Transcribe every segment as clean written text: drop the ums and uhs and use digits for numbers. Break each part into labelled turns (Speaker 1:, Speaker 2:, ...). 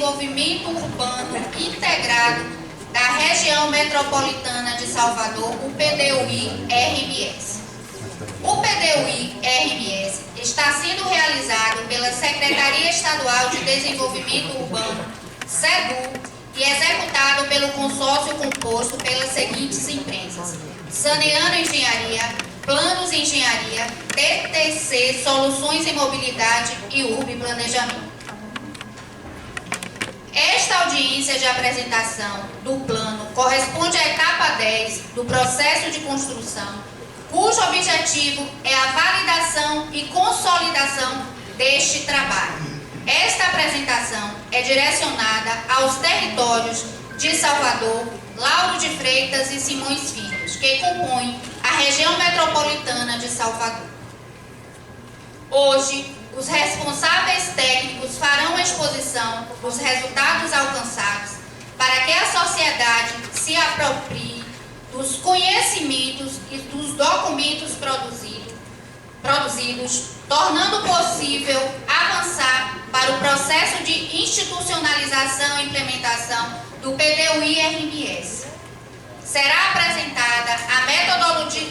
Speaker 1: Desenvolvimento Urbano Integrado da Região Metropolitana de Salvador, o PDUI-RMS. O PDUI-RMS está sendo realizado pela Secretaria Estadual de Desenvolvimento Urbano, SEDU, e executado pelo consórcio composto pelas seguintes empresas: Saneando Engenharia, Planos Engenharia, TTC Soluções em Mobilidade e URB Planejamento. Esta audiência de apresentação do plano corresponde à etapa 10 do processo de construção, cujo objetivo é a validação e consolidação deste trabalho. Esta apresentação é direcionada aos territórios de Salvador, Lauro de Freitas e Simões Filhos, que compõem a região metropolitana de Salvador. Hoje, os responsáveis técnicos farão a exposição dos resultados alcançados para que a sociedade se aproprie dos conhecimentos e dos documentos produzidos, tornando possível avançar para o processo de institucionalização e implementação do PDUI-RMS. Será apresentada a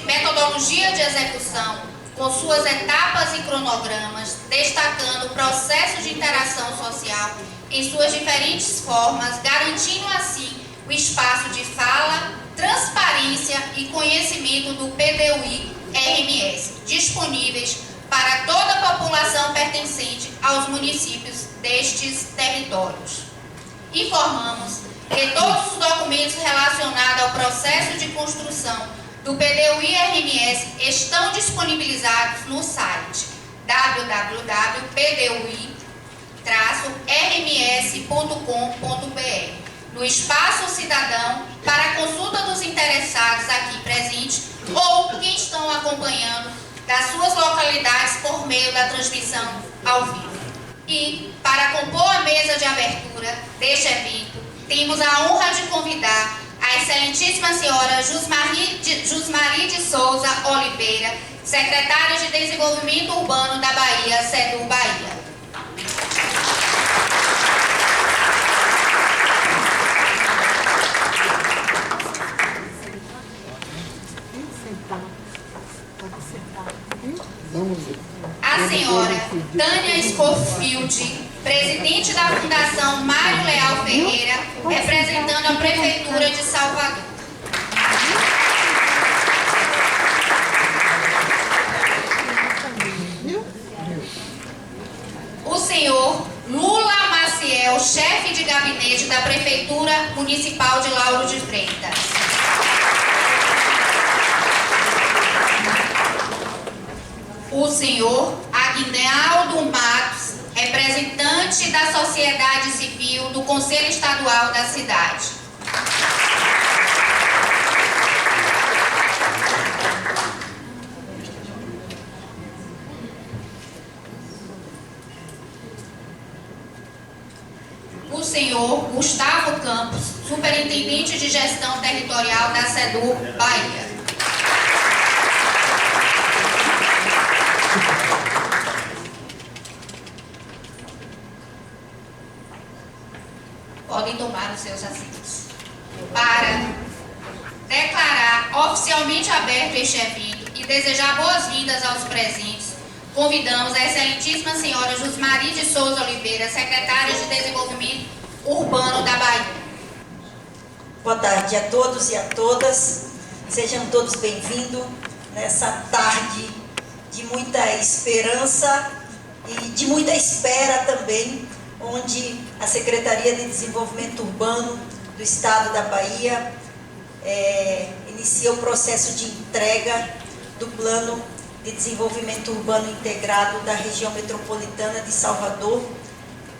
Speaker 1: metodologia de execução com suas etapas e cronogramas, destacando o processo de interação social em suas diferentes formas, garantindo assim o espaço de fala, transparência e conhecimento do PDUI-RMS, disponíveis para toda a população pertencente aos municípios destes territórios. Informamos que todos os documentos relacionados ao processo de construção do PDUI-RMS estão disponibilizados no site www.pdui-rms.com.br, no Espaço Cidadão, para a consulta dos interessados aqui presentes ou que estão acompanhando das suas localidades por meio da transmissão ao vivo. E, para compor a mesa de abertura deste evento, temos a honra de convidar a excelentíssima senhora Jusmari de Souza Oliveira, secretária de Desenvolvimento Urbano da Bahia, SEDU Bahia. A senhora Tânia Scofield, presidente da Fundação Mário Leal Ferreira, representando a Prefeitura de Salvador. O senhor Lula Maciel, chefe de gabinete da Prefeitura Municipal de Lauro de Freitas. O senhor Aguinaldo Matos, representante da sociedade civil do Conselho Estadual da cidade. O senhor Gustavo Campos, superintendente de gestão territorial da SEDU Bahia. Podem tomar os seus assentos. Para declarar oficialmente aberto este evento e desejar boas-vindas aos presentes, convidamos a excelentíssima senhora Jusmari de Souza Oliveira, secretária de Desenvolvimento Urbano da Bahia.
Speaker 2: Boa tarde a todos e a todas. Sejam todos bem-vindos nessa tarde de muita esperança e de muita espera também, onde a Secretaria de Desenvolvimento Urbano do Estado da Bahia inicia o processo de entrega do Plano de Desenvolvimento Urbano Integrado da região metropolitana de Salvador,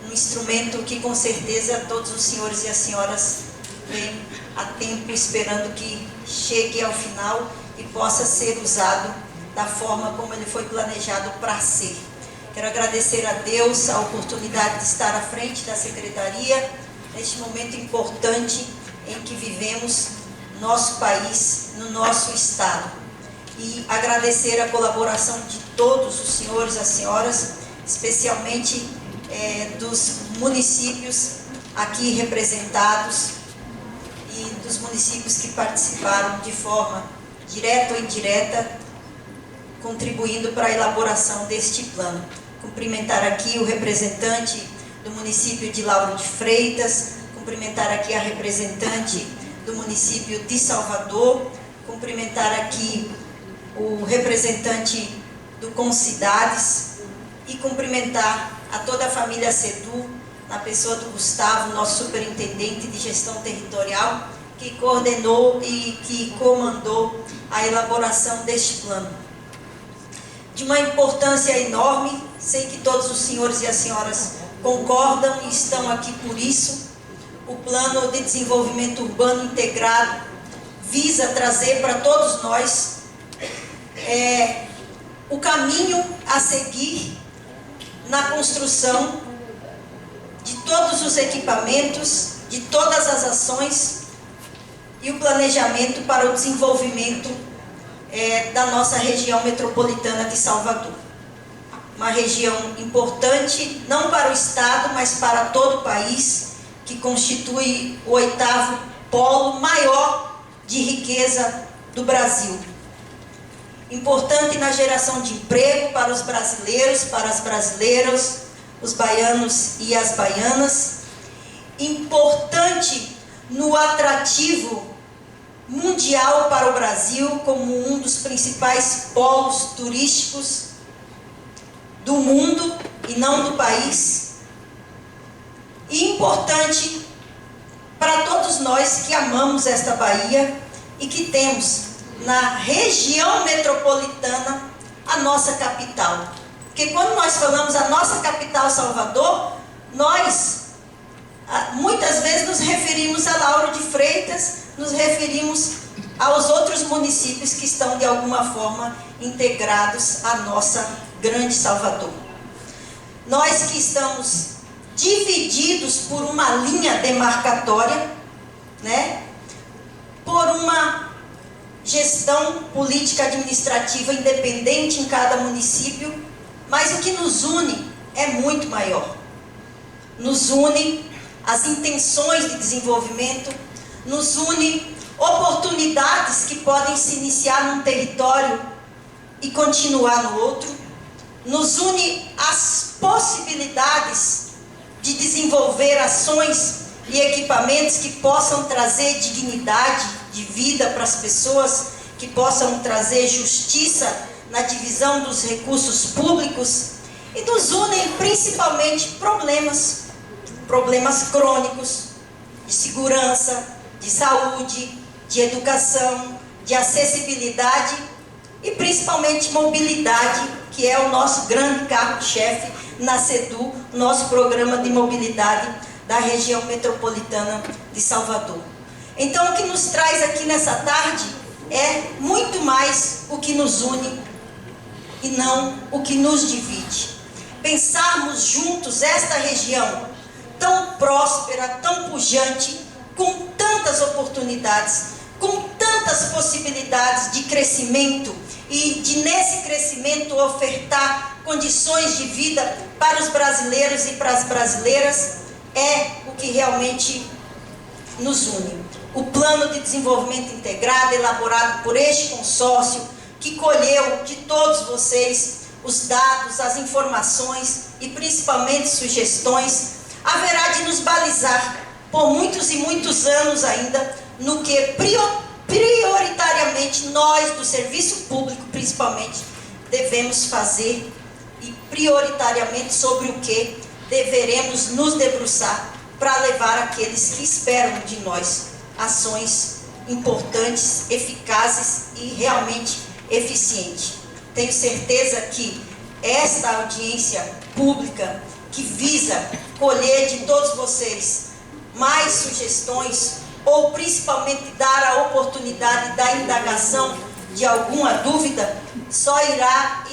Speaker 2: um instrumento que com certeza todos os senhores e as senhoras vêm há tempo esperando que chegue ao final e possa ser usado da forma como ele foi planejado para ser. Quero agradecer a Deus a oportunidade de estar à frente da Secretaria neste momento importante em que vivemos no nosso país, no nosso Estado. E agradecer a colaboração de todos os senhores e as senhoras, especialmente dos municípios aqui representados e dos municípios que participaram de forma direta ou indireta, contribuindo para a elaboração deste plano. Cumprimentar aqui o representante do município de Lauro de Freitas, cumprimentar aqui a representante do município de Salvador, cumprimentar aqui o representante do Concidades e cumprimentar a toda a família CEDU, na pessoa do Gustavo, nosso superintendente de gestão territorial, que coordenou e que comandou a elaboração deste plano. De uma importância enorme, sei que todos os senhores e as senhoras concordam e estão aqui por isso. O Plano de Desenvolvimento Urbano Integrado visa trazer para todos nós o caminho a seguir na construção de todos os equipamentos, de todas as ações e o planejamento para o desenvolvimento da nossa região metropolitana de Salvador. Uma região importante, não para o Estado, mas para todo o país, que constitui o 8º polo maior de riqueza do Brasil. Importante na geração de emprego para os brasileiros, para as brasileiras, os baianos e as baianas. Importante no atrativo mundial para o Brasil, como um dos principais polos turísticos do mundo e não do país. E importante para todos nós que amamos esta Bahia e que temos na região metropolitana a nossa capital. Porque quando nós falamos a nossa capital, Salvador, nós muitas vezes nos referimos a Lauro de Freitas, nos referimos aos outros municípios que estão de alguma forma integrados à nossa grande Salvador. Nós que estamos divididos por uma linha demarcatória, por uma gestão política administrativa independente em cada município, mas o que nos une é muito maior. Nos une as intenções de desenvolvimento, nos une oportunidades que podem se iniciar num território e continuar no outro, nos une as possibilidades de desenvolver ações e equipamentos que possam trazer dignidade de vida para as pessoas, que possam trazer justiça na divisão dos recursos públicos, e nos unem principalmente problemas crônicos, de segurança, de saúde, de educação, de acessibilidade e principalmente mobilidade, que é o nosso grande carro-chefe na CEDU, nosso programa de mobilidade da região metropolitana de Salvador. Então, o que nos traz aqui nessa tarde é muito mais o que nos une e não o que nos divide. Pensarmos juntos esta região tão próspera, tão pujante, com tantas oportunidades, com tantas possibilidades de crescimento e de, nesse crescimento, ofertar condições de vida para os brasileiros e para as brasileiras, é o que realmente nos une. O Plano de Desenvolvimento Integrado, elaborado por este consórcio, que colheu de todos vocês os dados, as informações e principalmente sugestões, haverá de nos balizar por muitos e muitos anos ainda no que prioritariamente nós do serviço público principalmente devemos fazer e prioritariamente sobre o que deveremos nos debruçar para levar aqueles que esperam de nós ações importantes, eficazes e realmente eficientes. Tenho certeza que esta audiência pública que visa colher de todos vocês mais sugestões ou principalmente dar a oportunidade da indagação de alguma dúvida, só irá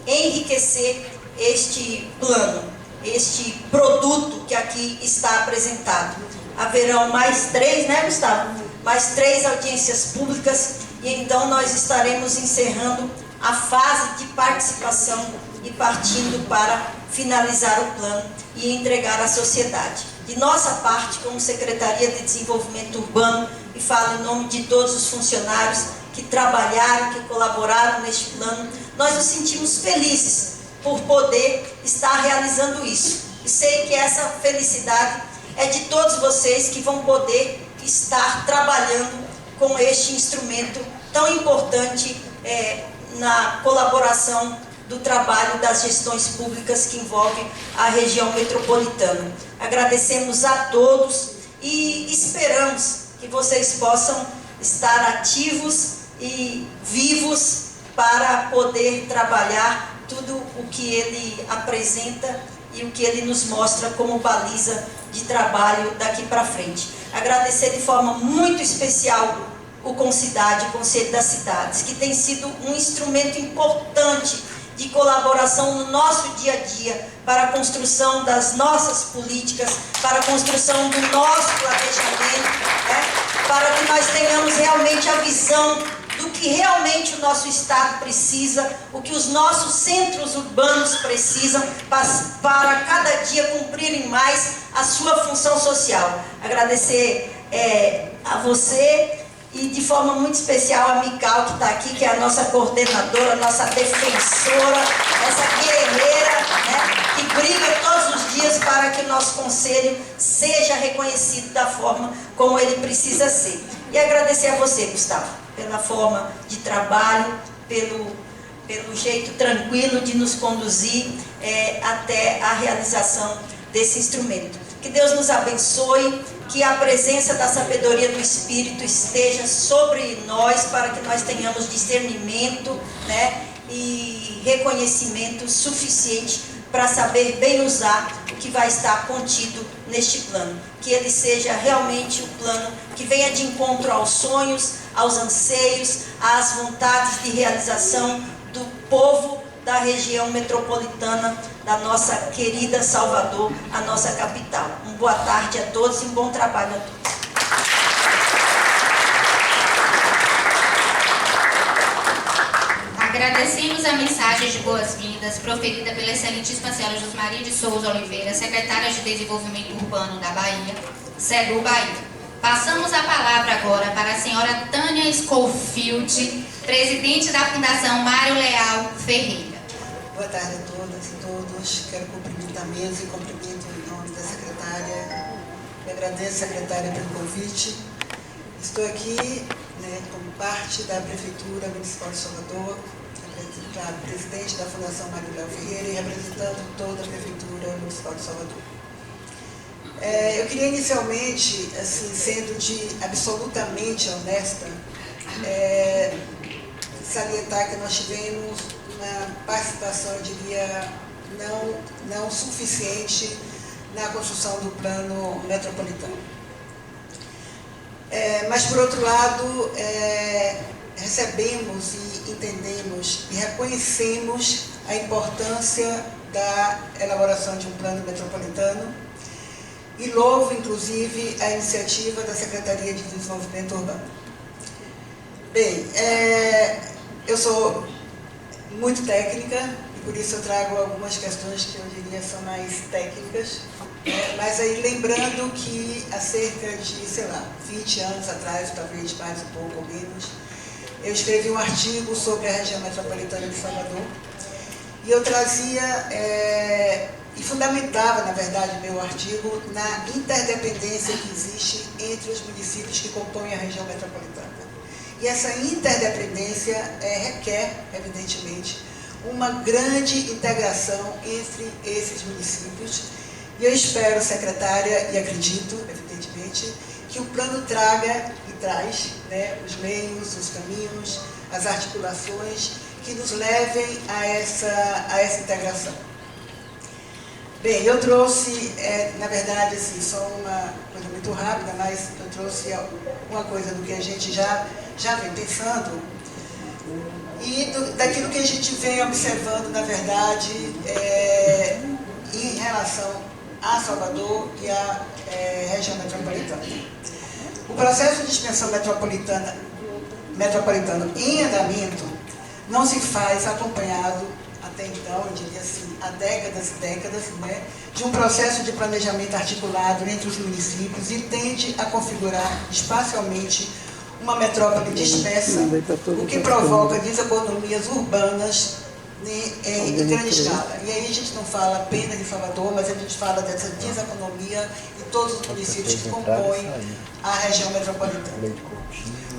Speaker 2: enriquecer este plano, este produto que aqui está apresentado. Haverão mais 3, né, Gustavo? Mais 3 audiências públicas e então nós estaremos encerrando a fase de participação e partindo para finalizar o plano e entregar à sociedade. de nossa parte, como Secretaria de Desenvolvimento Urbano, e falo em nome de todos os funcionários que trabalharam, que colaboraram neste plano, nós nos sentimos felizes por poder estar realizando isso. E sei que essa felicidade é de todos vocês que vão poder estar trabalhando com este instrumento tão importante na colaboração do trabalho das gestões públicas que envolvem a região metropolitana. Agradecemos a todos e esperamos que vocês possam estar ativos e vivos para poder trabalhar tudo o que ele apresenta e o que ele nos mostra como baliza de trabalho daqui para frente. Agradecer de forma muito especial o Concidade, o Conselho das Cidades, que tem sido um instrumento importante de colaboração no nosso dia a dia para a construção das nossas políticas, para a construção do nosso planejamento, para que nós tenhamos realmente a visão do que realmente o nosso Estado precisa, o que os nossos centros urbanos precisam para cada dia cumprirem mais a sua função social. Agradecer a você e de forma muito especial a Mical, que está aqui, que é a nossa coordenadora, nossa defensora, essa guerreira, que briga todos os dias para que o nosso conselho seja reconhecido da forma como ele precisa ser. E agradecer a você, Gustavo, pela forma de trabalho, pelo jeito tranquilo de nos conduzir até a realização desse instrumento. Que Deus nos abençoe, que a presença da sabedoria do Espírito esteja sobre nós, para que nós tenhamos discernimento, e reconhecimento suficiente para saber bem usar o que vai estar contido neste plano. Que ele seja realmente o plano que venha de encontro aos sonhos, aos anseios, às vontades de realização do povo da região metropolitana da nossa querida Salvador, a nossa capital. Uma boa tarde a todos e um bom trabalho a todos.
Speaker 1: Agradecemos a mensagem de boas-vindas proferida pela excelentíssima senhora Josmaria de Souza Oliveira, secretária de Desenvolvimento Urbano da Bahia, SEDU Bahia. Passamos a palavra agora para a senhora Tânia Schofield, presidente da Fundação Mário Leal Ferreira.
Speaker 3: Boa tarde a todas e todos. Quero cumprimentar a mesa e cumprimento em nome da secretária. Eu agradeço, secretária, pelo convite. Estou aqui como parte da Prefeitura Municipal de Salvador, presidente da Fundação Mário Leal Ferreira e representando toda a Prefeitura Municipal de Salvador. Eu queria inicialmente, assim, sendo absolutamente honesta, salientar que nós tivemos uma participação, eu diria, não suficiente na construção do plano metropolitano. Mas, por outro lado, recebemos e entendemos e reconhecemos a importância da elaboração de um plano metropolitano e louvo, inclusive, a iniciativa da Secretaria de Desenvolvimento Urbano. Bem, eu sou muito técnica, e por isso eu trago algumas questões que eu diria são mais técnicas, mas aí lembrando que há cerca de, 20 anos atrás, talvez mais um pouco ou menos, eu escrevi um artigo sobre a região metropolitana de Salvador, e eu trazia e fundamentava, na verdade, meu artigo na interdependência que existe entre os municípios que compõem a região metropolitana. E essa interdependência requer, evidentemente, uma grande integração entre esses municípios. E eu espero, secretária, e acredito, evidentemente, que o plano traga e traz os meios, os caminhos, as articulações que nos levem a essa integração. Bem, eu trouxe, na verdade, assim, só uma coisa muito rápida, mas eu trouxe uma coisa do que a gente já vem pensando e daquilo que a gente vem observando, na verdade, em relação a Salvador e a região metropolitana. O processo de expansão metropolitano em andamento não se faz acompanhado, até então, eu diria assim, há décadas e décadas, né, de um processo de planejamento articulado entre os municípios e tende a configurar espacialmente uma metrópole dispersa, o que provoca deseconomias urbanas em grande escala. E aí a gente não fala apenas de Salvador, mas a gente fala dessa deseconomia em todos os municípios que compõem a região metropolitana.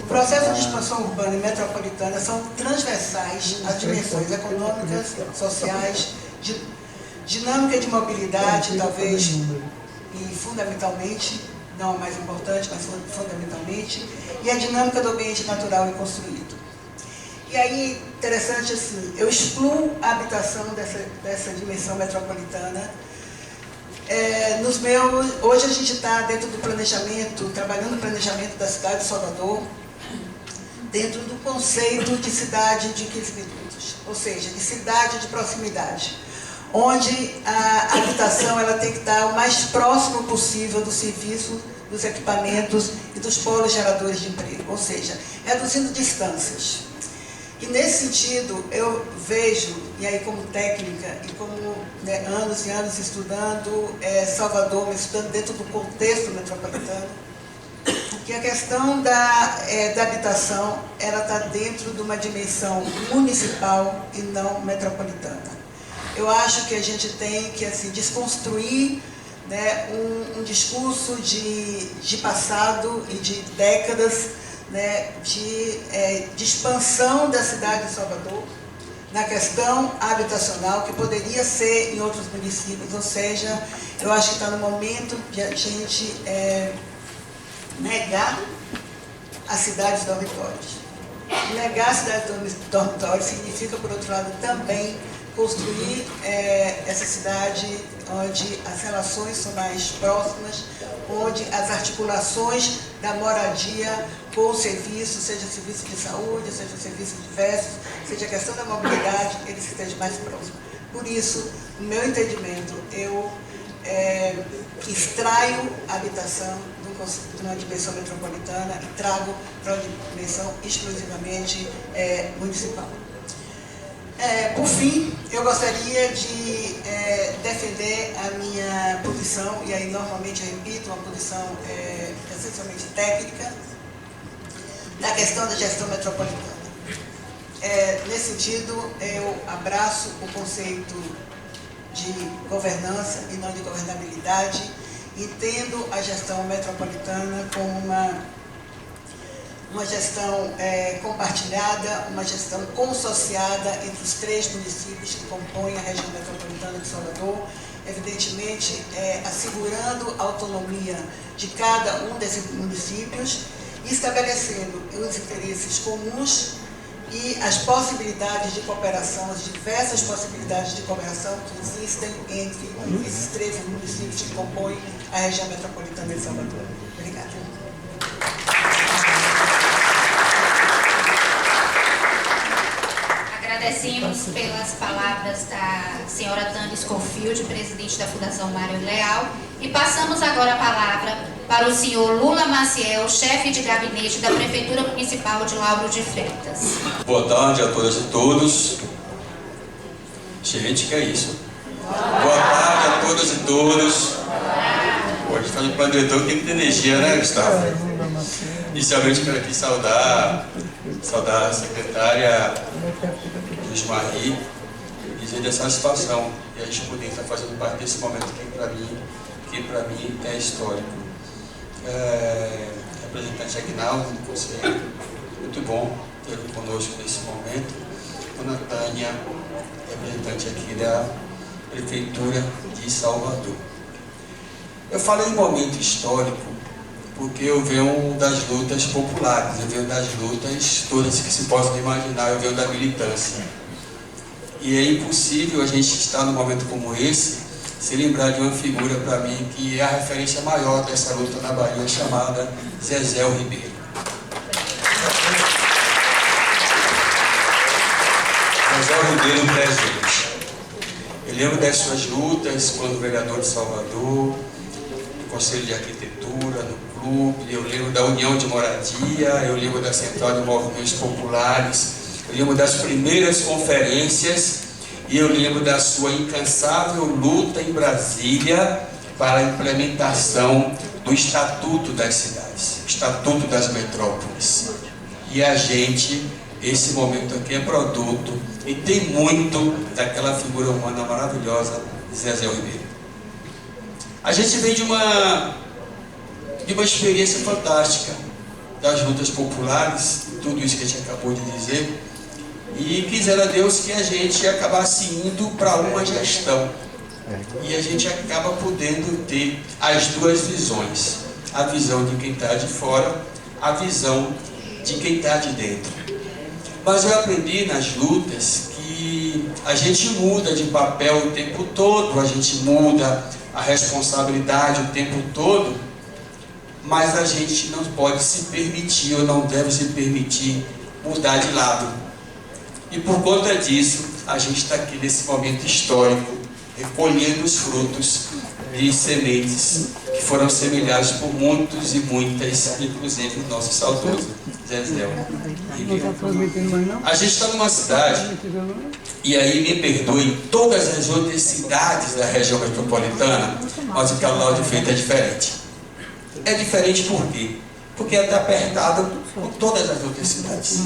Speaker 3: O processo de expansão urbana e metropolitana são transversais às dimensões econômicas, sociais, dinâmica de mobilidade, talvez, e fundamentalmente, não a mais importante, mas fundamentalmente, e a dinâmica do ambiente natural e construído. E aí, interessante assim, eu excluo a habitação dessa dimensão metropolitana. Hoje a gente está dentro do planejamento, trabalhando no planejamento da cidade de Salvador, dentro do conceito de cidade de 15 minutos, ou seja, de cidade de proximidade, onde a habitação ela tem que estar o mais próximo possível do serviço, dos equipamentos e dos polos geradores de emprego, ou seja, reduzindo distâncias. E nesse sentido, eu vejo, e aí como técnica, e como anos e anos estudando Salvador, mas estudando dentro do contexto metropolitano, que a questão da habitação ela está dentro de uma dimensão municipal e não metropolitana. Eu acho que a gente tem que assim, desconstruir um discurso de passado e de décadas de expansão da cidade de Salvador na questão habitacional, que poderia ser em outros municípios, ou seja, eu acho que está no momento de a gente negar as cidades dormitórios. Negar a cidade dormitório significa, por outro lado, também construir essa cidade onde as relações são mais próximas, onde as articulações da moradia com o serviço, seja serviço de saúde, seja serviço diversos, seja a questão da mobilidade, eles estejam mais próximos. Por isso, no meu entendimento, eu extraio a habitação de uma dimensão metropolitana e trago para uma dimensão exclusivamente municipal. Por fim, eu gostaria de defender a minha posição, e aí normalmente eu repito, uma posição essencialmente técnica, da questão da gestão metropolitana. Nesse sentido, eu abraço o conceito de governança e não de governabilidade, entendo a gestão metropolitana como uma gestão compartilhada, uma gestão consociada entre os 3 municípios que compõem a região metropolitana de Salvador, evidentemente assegurando a autonomia de cada um desses municípios e estabelecendo os interesses comuns e as possibilidades de cooperação, as diversas possibilidades de cooperação que existem entre esses 13 municípios que compõem a região metropolitana de Salvador. Obrigada.
Speaker 1: Agradecemos pelas palavras da senhora Tânia Scofield, presidente da Fundação Mário Leal, e passamos agora a palavra para o senhor Lula Maciel, chefe de gabinete da Prefeitura Municipal de Lauro de Freitas.
Speaker 4: Boa tarde a todas e todos. Gente, que é isso? Boa tarde a todas e todos. Hoje faz um plano diretor, tem muita energia, né, Gustavo? Inicialmente quero aqui saudar a secretária Luiz Marie e dizer dessa satisfação e a gente poder estar fazendo parte desse momento que para mim é histórico. Representante Aguinaldo do Conselho, muito bom tê-lo conosco nesse momento. Dona Tânia, representante aqui da Prefeitura de Salvador. Eu falei em momento histórico porque eu venho das lutas populares, eu venho das lutas todas que se possam imaginar, eu venho da militância. E é impossível a gente estar num momento como esse se lembrar de uma figura para mim que é a referência maior dessa luta na Bahia, chamada Zezé Ribeiro. Zezé Ribeiro presente. Eu lembro das suas lutas quando vereador de Salvador, no Conselho de Arquitetura, no clube, eu lembro da União de Moradia, eu lembro da Central de Movimentos Populares, eu lembro das primeiras conferências E eu lembro da sua incansável luta em Brasília para a implementação do Estatuto das Cidades, Estatuto das Metrópoles. E a gente, esse momento aqui é produto e tem muito daquela figura humana maravilhosa de Zezé Ribeiro. A gente vem de uma experiência fantástica das lutas populares, tudo isso que a gente acabou de dizer, e quisera Deus que a gente acabasse indo para uma gestão. E a gente acaba podendo ter as duas visões. A visão de quem está de fora, a visão de quem está de dentro. Mas eu aprendi nas lutas que a gente muda de papel o tempo todo, a gente muda a responsabilidade o tempo todo, mas a gente não pode se permitir, ou não deve se permitir, mudar de lado. E por conta disso, a gente está aqui nesse momento histórico, recolhendo os frutos de sementes que foram semeadas por muitos e muitas, inclusive o nosso saudoso Zezé Ribeiro. A gente está numa cidade, e aí me perdoem todas as outras cidades da região metropolitana, mas o Lauro de Freitas é diferente. É diferente por quê? Porque está apertado por todas as outras cidades.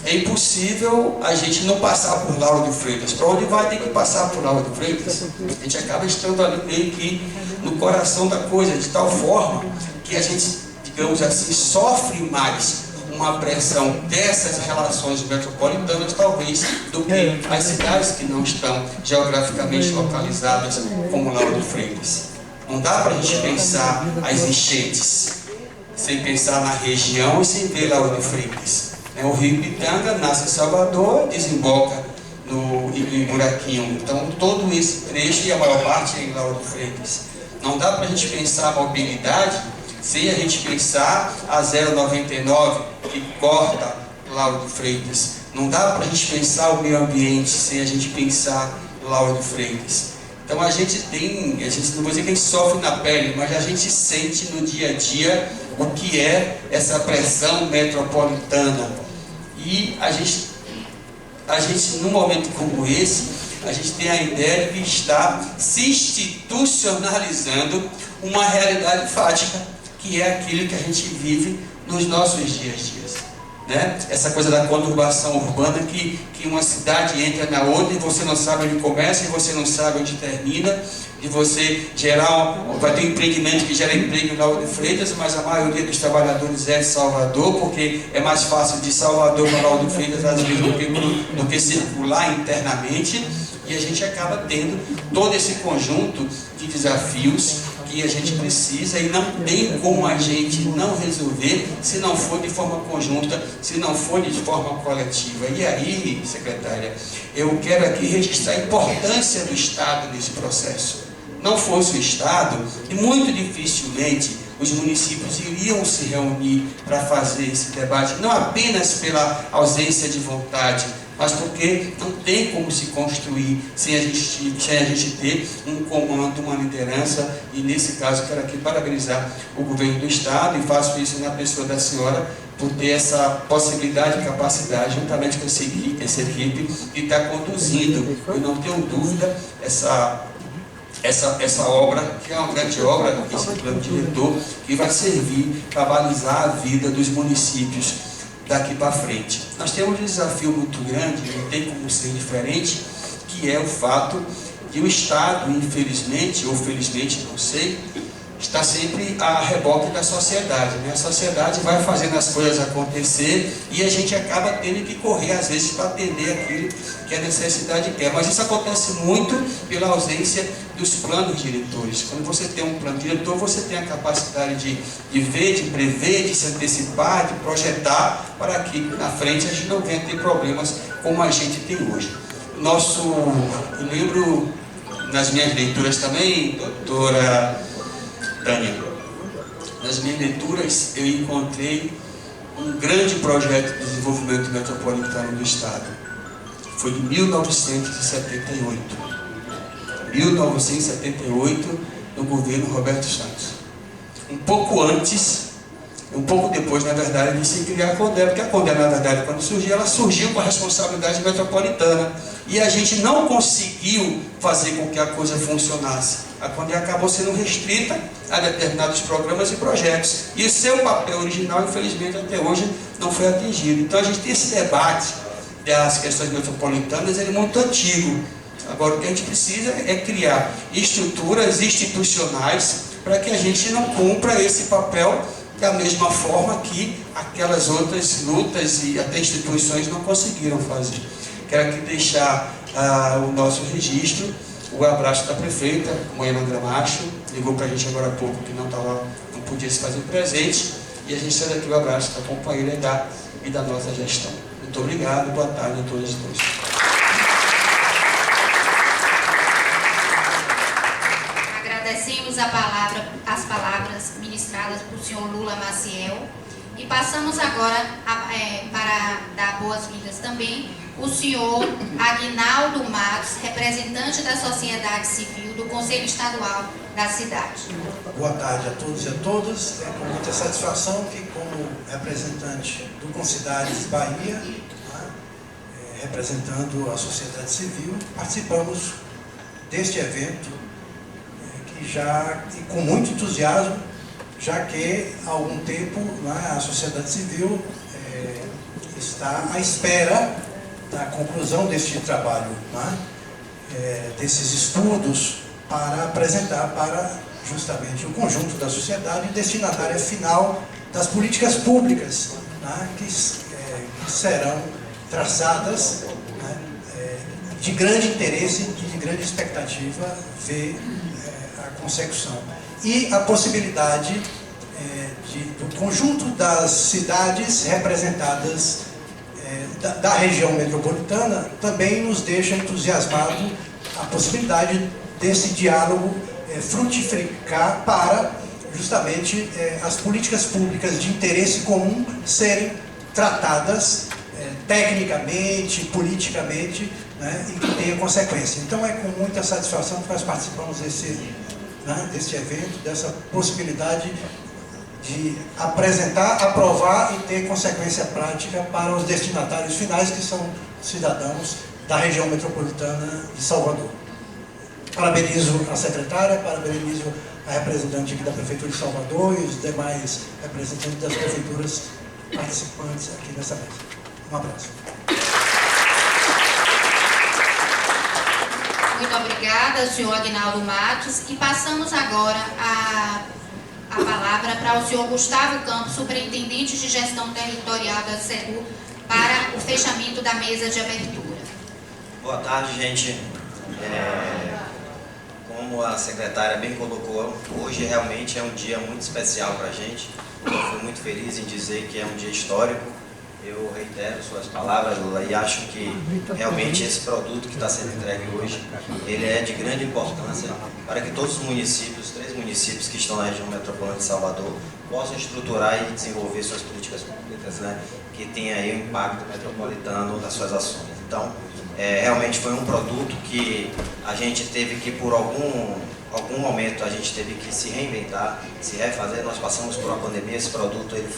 Speaker 4: É impossível a gente não passar por Lauro de Freitas. Para onde vai, tem que passar por Lauro de Freitas. A gente acaba estando ali meio que no coração da coisa, de tal forma que a gente, digamos assim, sofre mais uma pressão dessas relações metropolitanas, talvez, do que as cidades que não estão geograficamente localizadas como Lauro de Freitas. Não dá para a gente pensar as enchentes sem pensar na região e sem ver Lauro de Freitas. O Rio Pitanga nasce em Salvador, desemboca no Buraquinho. Então, todo esse trecho e a maior parte é em Lauro de Freitas. Não dá para a gente pensar a mobilidade sem a gente pensar a 099 que corta Lauro de Freitas. Não dá para a gente pensar o meio ambiente sem a gente pensar Lauro de Freitas. Então, a gente não vou dizer que a gente sofre na pele, mas a gente sente no dia a dia o que é essa pressão metropolitana. E a gente, num momento como esse, a gente tem a ideia de que está se institucionalizando uma realidade fática, que é aquilo que a gente vive nos nossos dias. Né? Essa coisa da conurbação urbana que uma cidade entra na outra e você não sabe onde começa e você não sabe onde termina, de você vai ter um empreendimento que gera emprego em Lauro de Freitas, mas a maioria dos trabalhadores é de Salvador, porque é mais fácil de Salvador para Lauro de Freitas às vezes do que circular internamente, e a gente acaba tendo todo esse conjunto de desafios que a gente precisa e não tem como a gente não resolver se não for de forma conjunta, se não for de forma coletiva. E aí, secretária, eu quero aqui registrar a importância do Estado nesse processo. Não fosse o Estado, e muito dificilmente os municípios iriam se reunir para fazer esse debate, não apenas pela ausência de vontade, mas porque não tem como se construir sem a gente ter um comando, uma liderança. E nesse caso quero aqui parabenizar o governo do Estado, e faço isso na pessoa da senhora, por ter essa possibilidade e capacidade, juntamente com essa equipe, de estar conduzindo, eu não tenho dúvida, essa obra, que é uma grande obra, esse plano diretor, que vai servir para balizar a vida dos municípios daqui para frente. Nós temos um desafio muito grande, não tem como ser diferente, que é o fato de o Estado, infelizmente, ou felizmente, não sei, está sempre a reboque da sociedade, né? A sociedade vai fazendo as coisas acontecer e a gente acaba tendo que correr, às vezes, para atender aquilo que a necessidade quer. Mas isso acontece muito pela ausência dos planos diretores. Quando você tem um plano diretor, você tem a capacidade de ver, de prever, de se antecipar, de projetar, para que na frente a gente não venha ter problemas como a gente tem hoje. Eu lembro nas minhas leituras também, doutora Tânia, nas minhas leituras eu encontrei um grande projeto de desenvolvimento metropolitano do Estado. Foi de 1978. 1978, no governo Roberto Santos. Um pouco antes, Um pouco depois, na verdade, de se criar a Condé, porque a Condé, na verdade, quando surgiu, ela surgiu com a responsabilidade metropolitana. E a gente não conseguiu fazer com que a coisa funcionasse. A Condé acabou sendo restrita a determinados programas e projetos. E o seu papel original, infelizmente, até hoje não foi atingido. Então a gente tem esse debate das questões metropolitanas, ele é muito antigo. Agora o que a gente precisa é criar estruturas institucionais para que a gente não cumpra esse papel da mesma forma que aquelas outras lutas e até instituições não conseguiram fazer. Quero aqui deixar o nosso registro, o abraço da prefeita, Moema Gramacho, ligou para a gente agora há pouco que não podia se fazer presente, e a gente sai daqui o abraço da companheira e da nossa gestão. Muito obrigado, boa tarde a todas e todos.
Speaker 1: Agradecemos as palavras ministradas por senhor Lula Maciel e passamos agora para dar boas-vindas também o senhor Aguinaldo Matos, representante da sociedade civil do Conselho Estadual da cidade.
Speaker 5: Boa tarde a todos e a todas. É com muita satisfação que, como representante do Concidades Bahia, representando a sociedade civil, participamos deste evento e com muito entusiasmo, já que há algum tempo a sociedade civil está à espera da conclusão deste trabalho, desses estudos, para apresentar para justamente o conjunto da sociedade destinatária final das políticas públicas que serão traçadas, de grande interesse e de grande expectativa ver a consecução. E a possibilidade do conjunto das cidades representadas da região metropolitana também nos deixa entusiasmado a possibilidade desse diálogo frutificar para justamente as políticas públicas de interesse comum serem tratadas tecnicamente, politicamente, e que tenha consequência. Então é com muita satisfação que nós participamos deste evento, dessa possibilidade de apresentar, aprovar e ter consequência prática para os destinatários finais, que são cidadãos da região metropolitana de Salvador. Parabenizo a secretária, parabenizo a representante aqui da Prefeitura de Salvador e os demais representantes das prefeituras participantes aqui nessa mesa. Um abraço.
Speaker 1: Muito obrigada, senhor Aguinaldo Matos. E passamos agora a palavra para o senhor Gustavo Campos, superintendente de gestão territorial da SEDU, para o fechamento da mesa de abertura.
Speaker 6: Boa tarde, gente. Como a secretária bem colocou, hoje realmente é um dia muito especial para a gente. Eu fui muito feliz em dizer que é um dia histórico. Eu reitero suas palavras, Lula, e acho que realmente esse produto que está sendo entregue hoje, ele é de grande importância para que todos os municípios, 3 municípios que estão na região metropolitana de Salvador, possam estruturar e desenvolver suas políticas públicas, que tenham aí um impacto metropolitano nas suas ações. Então, realmente foi um produto que a gente teve que, por algum momento, a gente teve que se reinventar, se refazer. Nós passamos por uma pandemia, esse produto ele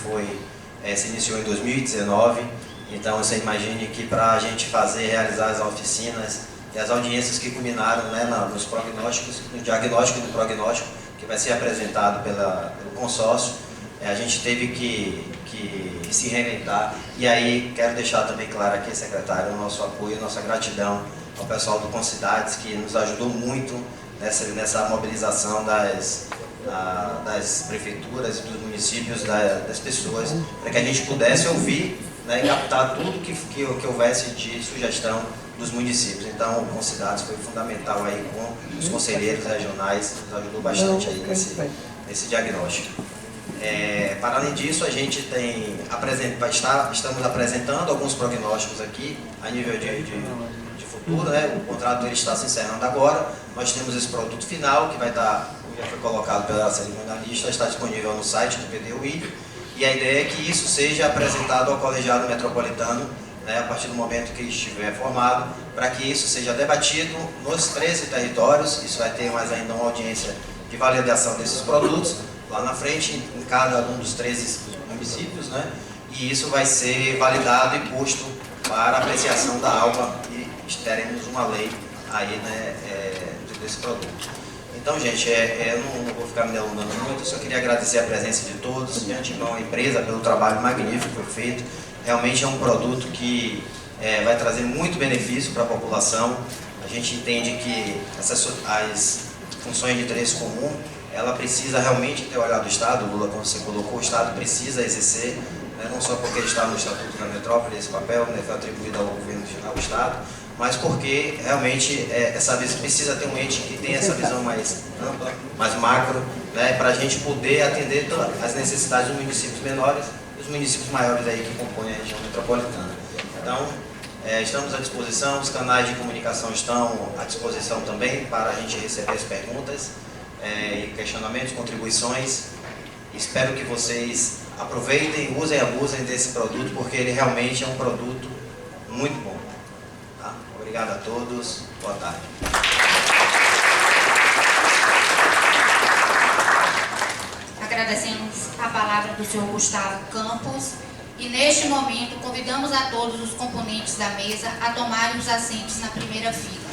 Speaker 6: se iniciou em 2019, então você imagine que para a gente realizar as oficinas e as audiências que culminaram nos prognósticos, no diagnóstico e no prognóstico, que vai ser apresentado pelo consórcio, a gente teve que se reinventar. E aí quero deixar também claro aqui, secretário, o nosso apoio, nossa gratidão ao pessoal do Concidades, que nos ajudou muito nessa mobilização das prefeituras e dos municípios, das pessoas, para que a gente pudesse ouvir e captar tudo que houvesse de sugestão dos municípios. Então, o Concidades foi fundamental aí com os conselheiros regionais, nos ajudou bastante aí nesse diagnóstico. Para além disso, a gente estamos apresentando alguns prognósticos aqui a nível de futuro, O contrato ele está se encerrando agora. Nós temos esse produto final que vai estar, já foi colocado pela cerimonialista, está disponível no site do PDUI, e a ideia é que isso seja apresentado ao colegiado metropolitano, a partir do momento que estiver formado, para que isso seja debatido nos 13 territórios. Isso vai ter mais ainda uma audiência de validação desses produtos lá na frente, em cada um dos 13 municípios, né? E isso vai ser validado e posto para apreciação da ALPA e teremos uma lei aí, né, desse produto. Então, gente, eu não vou ficar me delongando muito, eu só queria agradecer a presença de todos, de antemão a empresa pelo trabalho magnífico que foi feito. Realmente é um produto que vai trazer muito benefício para a população. A gente entende que as funções de interesse comum, ela precisa realmente ter o olhar do Estado. Lula, como você colocou, o Estado precisa exercer, né, não só porque está no Estatuto da Metrópole, esse papel, né, foi atribuído ao governo ao Estado, mas porque realmente precisa ter um ente que tenha essa visão mais ampla, mais macro, né, para a gente poder atender as necessidades dos municípios menores e os municípios maiores aí que compõem a região metropolitana. Então, estamos à disposição, os canais de comunicação estão à disposição também para a gente receber as perguntas, e questionamentos, contribuições. Espero que vocês aproveitem, usem e abusem desse produto, porque ele realmente é um produto muito bom. Tá? Obrigado a todos, boa tarde.
Speaker 1: Agradecemos a palavra do senhor Gustavo Campos e, neste momento, convidamos a todos os componentes da mesa a tomarem os assentos na primeira fila.